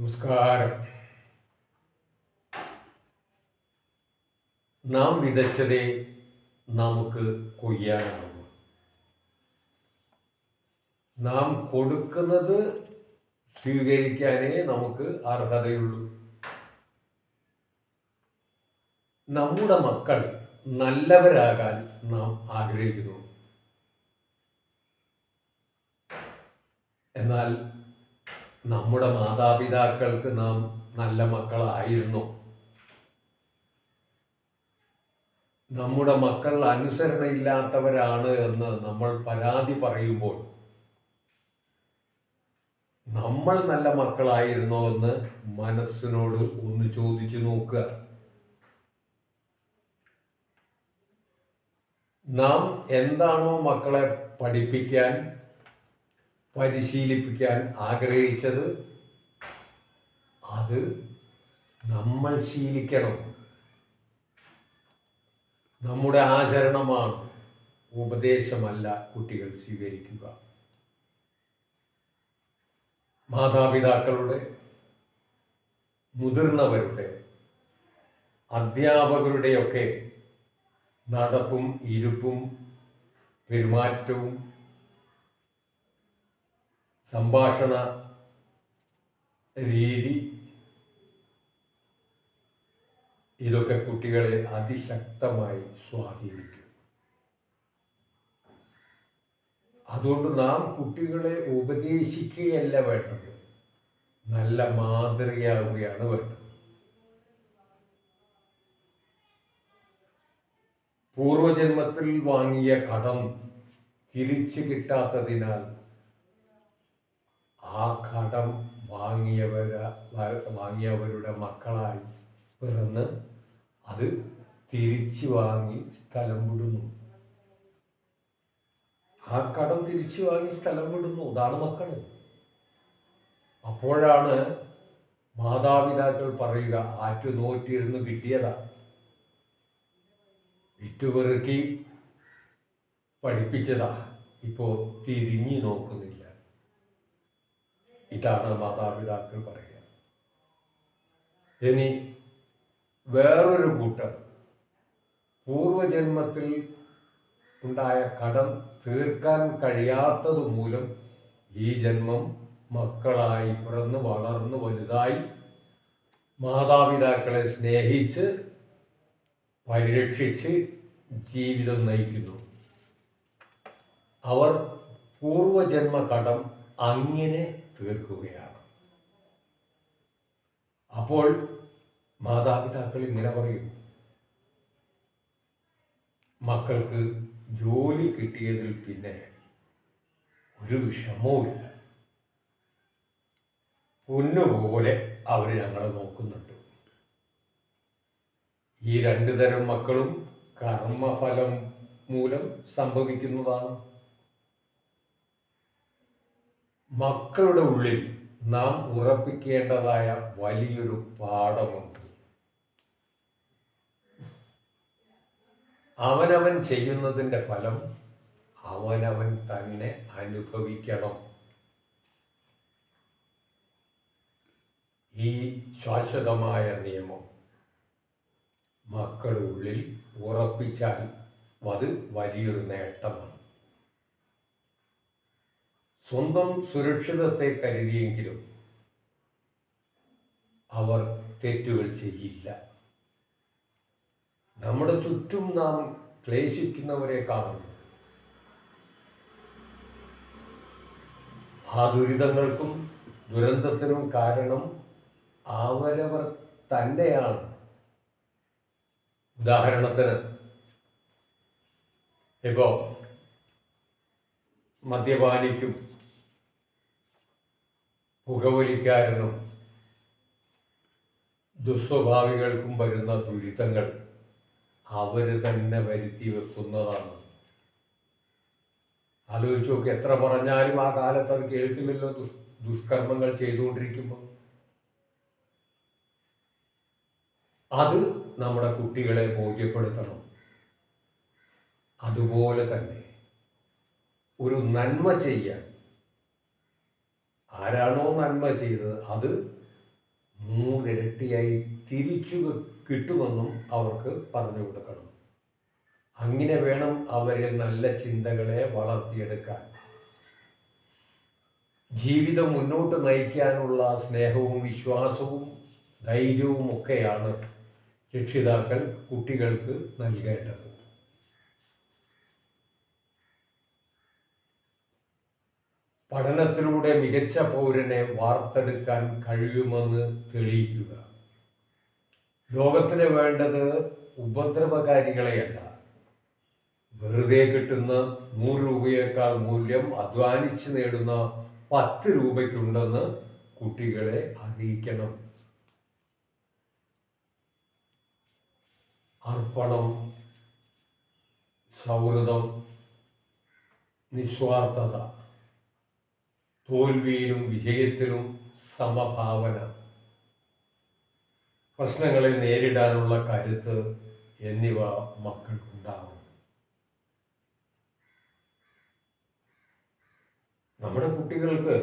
നമസ്കാരം. നാം വിതച്ചതേ നമുക്ക് കൊയ്യാനാവൂ. നാം കൊടുക്കുന്നത് സ്വീകരിക്കാനേ നമുക്ക് അർഹതയുള്ളൂ. നമ്മുടെ മക്കൾ നല്ലവരാകാൻ നാം ആഗ്രഹിക്കുന്നു. എന്നാൽ നമ്മുടെ മാതാപിതാക്കൾക്ക് നാം നല്ല മക്കളായിരുന്നു. നമ്മുടെ മക്കൾ അനുസരണയില്ലാത്തവരാണ് എന്ന് നമ്മൾ പരാതി പറയുമ്പോൾ നമ്മൾ നല്ല മക്കളായിരുന്നോ എന്ന് മനസ്സിനോട് ഒന്ന് ചോദിച്ചു നോക്കുക. നാം എന്താണോ മക്കളെ പഠിപ്പിക്കാൻ പരിശീലിപ്പിക്കാൻ ആഗ്രഹിച്ചത് അത് നമ്മൾ ശീലിക്കണം. നമ്മുടെ ആചരണമാണ്, ഉപദേശമല്ല കുട്ടികൾ സ്വീകരിക്കുക. മാതാപിതാക്കളുടെ, മുതിർന്നവരുടെ, അധ്യാപകരുടെയൊക്കെ നടപ്പും ഇരിപ്പും പെരുമാറ്റവും സംഭാഷണ രീതി ഇതൊക്കെ കുട്ടികളെ അതിശക്തമായി സ്വാധീനിക്കും. അതുകൊണ്ട് നാം കുട്ടികളെ ഉപദേശിക്കുകയല്ല വേണ്ടത്, നല്ല മാതൃകയാവുകയാണ് വേണ്ടത്. പൂർവജന്മത്തിൽ വാങ്ങിയ കടം തിരിച്ചു കിട്ടാത്തതിനാൽ ആ കടം വാങ്ങിയവരുടെ മക്കളായി പിറന്ന് അത് തിരിച്ചു വാങ്ങി സ്ഥലം വിടുന്നു. ആ കടം തിരിച്ചു വാങ്ങി സ്ഥലം വിടുന്നു. അതാണ് മക്കൾ. അപ്പോഴാണ് മാതാപിതാക്കൾ പറയുക, ആറ്റുനോറ്റിരുന്ന് കിട്ടിയതാ, വിറ്റുപെറുക്കി പഠിപ്പിച്ചതാ, ഇപ്പോൾ തിരിഞ്ഞു നോക്കുന്നില്ല. ഇതാണ് മാതാപിതാക്കൾ പറയുക. ഇനി വേറൊരു കൂട്ടർ പൂർവജന്മത്തിൽ ഉണ്ടായ കടം തീർക്കാൻ കഴിയാത്തത് മൂലം ഈ ജന്മം മക്കളായി പിറന്ന് വളർന്ന് വലുതായി മാതാപിതാക്കളെ സ്നേഹിച്ച് പരിരക്ഷിച്ച് ജീവിതം നയിക്കുന്നു. അവർ പൂർവജന്മ കടം അങ്ങനെ തീർക്കുകയാണ്. അപ്പോൾ മാതാപിതാക്കൾ ഇങ്ങനെ പറയും, മക്കൾക്ക് ജോലി കിട്ടിയതിൽ പിന്നെ ഒരു വിഷമവുമില്ല, പൊന്നുപോലെ അവർ ഞങ്ങളെ നോക്കുന്നുണ്ട്. ഈ രണ്ടു തരം മക്കളും കർമ്മഫലം മൂലം സംഭവിക്കുന്നതാണ്. മക്കളുടെ ഉള്ളിൽ നാം ഉറപ്പിക്കേണ്ടതായ വലിയൊരു പാഠമുണ്ട്. അവനവൻ ചെയ്യുന്നതിൻ്റെ ഫലം അവനവൻ തന്നെ അനുഭവിക്കണം. ഈ ശാശ്വതമായ നിയമം മക്കളുടെ ഉള്ളിൽ ഉറപ്പിച്ചാൽ അത് വലിയൊരു നേട്ടമാണ്. സ്വന്തം സുരക്ഷിതത്തെ കരുതിയെങ്കിലും അവർ തെറ്റുകൾ ചെയ്യില്ല. നമ്മുടെ ചുറ്റും നാം ക്ലേശിക്കുന്നവരെ കാണുന്നു. ആ ദുരിതങ്ങൾക്കും ദുരന്തത്തിനും കാരണം അവരവർ തന്നെയാണ്. ഉദാഹരണത്തിന്, ഇപ്പോൾ മദ്യപാനിക്കും പുകവലിക്കാരനും ദുസ്വഭാവികൾക്കും വരുന്ന ദുരിതങ്ങൾ അവർ തന്നെ വരുത്തി വെക്കുന്നതാണ്. ആലോചിച്ച് നോക്കി, എത്ര പറഞ്ഞാലും ആ കാലത്ത് അത് കേൾക്കില്ലല്ലോ. ദുഷ്കർമ്മങ്ങൾ ചെയ്തുകൊണ്ടിരിക്കുമ്പോൾ അത് നമ്മുടെ കുട്ടികളെ ബോധ്യപ്പെടുത്തണം. അതുപോലെ തന്നെ ഒരു നന്മ ചെയ്യാൻ, ആരാണോ നന്മ ചെയ്തത് അത് നൂറിരട്ടിയായി തിരിച്ചു കിട്ടുമെന്നും അവർക്ക് പറഞ്ഞു കൊടുക്കണം. അങ്ങനെ വേണം അവരെ നല്ല ചിന്തകളെ വളർത്തിയെടുക്കാൻ. ജീവിതം മുന്നോട്ട് നയിക്കാനുള്ള സ്നേഹവും വിശ്വാസവും ധൈര്യവും ഒക്കെയാണ് രക്ഷിതാക്കൾ കുട്ടികൾക്ക് നൽകേണ്ടത്. പഠനത്തിലൂടെ മികച്ച പൗരനെ വാർത്തെടുക്കാൻ കഴിയുമെന്ന് തെളിയിക്കുക. ലോകത്തിന് വേണ്ടത് ഉപദ്രവകാരികളെയല്ല, വെറുതെ കിട്ടുന്ന 100 രൂപയേക്കാൾ മൂല്യം അധ്വാനിച്ച് നേടുന്ന 10 രൂപയ്ക്കുണ്ടെന്ന് കുട്ടികളെ അറിയിക്കണം. അർപ്പണം, സൗഹൃദം, നിസ്വാർത്ഥത, തോൽവിയിലും വിജയത്തിലും സമഭാവന, പ്രശ്നങ്ങളെ നേരിടാനുള്ള കരുത്ത് എന്നിവ മക്കൾക്കുണ്ടാവും. നമ്മുടെ കുട്ടികൾക്ക്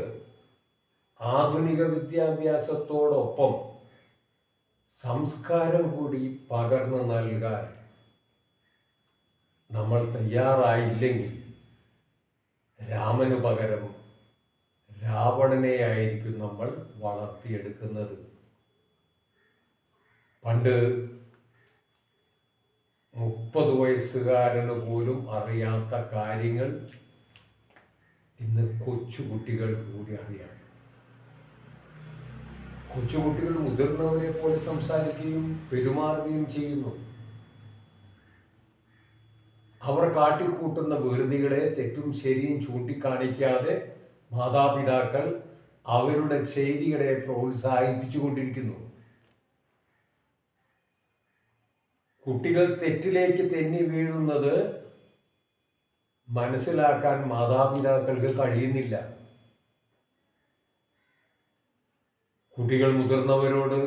ആധുനിക വിദ്യാഭ്യാസത്തോടൊപ്പം സംസ്കാരം കൂടി പകർന്നു നൽകാൻ നമ്മൾ തയ്യാറായില്ലെങ്കിൽ രാമന് പകരം രാവണനെയായിരിക്കും നമ്മൾ വളർത്തിയെടുക്കുന്നത്. പണ്ട് 30 വയസ്സുകാരന് പോലും അറിയാത്ത കാര്യങ്ങൾ ഇന്ന് കൊച്ചുകുട്ടികൾക്ക് കൂടി അറിയാം. കൊച്ചുകുട്ടികൾ മുതിർന്നവരെ പോലെ സംസാരിക്കുകയും പെരുമാറുകയും ചെയ്യുന്നു. അവർ കാട്ടിക്കൂട്ടുന്ന വെറുതികളെ തെറ്റും ശരിയും ചൂണ്ടിക്കാണിക്കാതെ മാതാപിതാക്കൾ അവരുടെ ചെയ്തികളെ പ്രോത്സാഹിപ്പിച്ചുകൊണ്ടിരിക്കുന്നു. കുട്ടികൾ തെറ്റിലേക്ക് തെന്നി വീഴുന്നത് മനസ്സിലാക്കാൻ മാതാപിതാക്കൾക്ക് കഴിയുന്നില്ല. കുട്ടികൾ മുതിർന്നവരോട്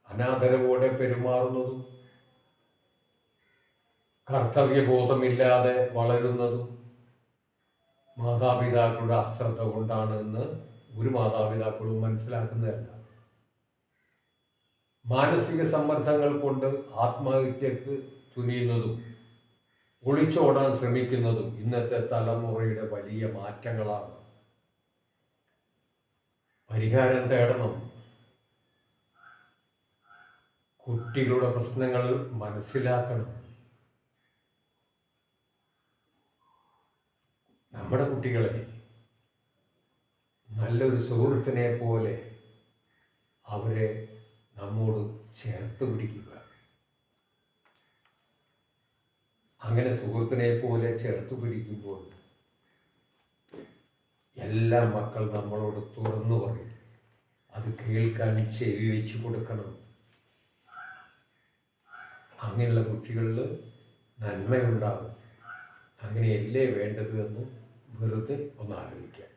അനാദരവോടെ പെരുമാറുന്നതും കർത്തവ്യബോധമില്ലാതെ വളരുന്നതും മാതാപിതാക്കളുടെ അശ്രദ്ധ കൊണ്ടാണ് എന്ന് ഒരു മാതാപിതാക്കളും മനസ്സിലാക്കുന്നതല്ല. മാനസിക സമ്മർദ്ദങ്ങൾ കൊണ്ട് ആത്മഹത്യക്ക് തുനിയുന്നതും ഒളിച്ചോടാൻ ശ്രമിക്കുന്നതും ഇന്നത്തെ തലമുറയുടെ വലിയ മാറ്റങ്ങളാണ്. പരിഹാരം തേടണം. കുട്ടികളുടെ പ്രശ്നങ്ങൾ മനസ്സിലാക്കണം. നമ്മുടെ കുട്ടികളെ നല്ലൊരു സുഹൃത്തിനെ പോലെ അവരെ നമ്മോട് ചേർത്ത് പിടിക്കുക. അങ്ങനെ സുഹൃത്തിനെ പോലെ ചേർത്ത് പിടിക്കുമ്പോൾ എല്ലാ മക്കൾ നമ്മളോട് തുറന്നു പറയും. അത് കേൾക്കാൻ ചെവി വെച്ച് കൊടുക്കണം. അങ്ങനെയുള്ള കുട്ടികളിൽ നന്മയുണ്ടാകും. അങ്ങനെയല്ലേ വേണ്ടത് എന്ന് വെറുതെ ഒന്ന് ആലോചിക്കാം.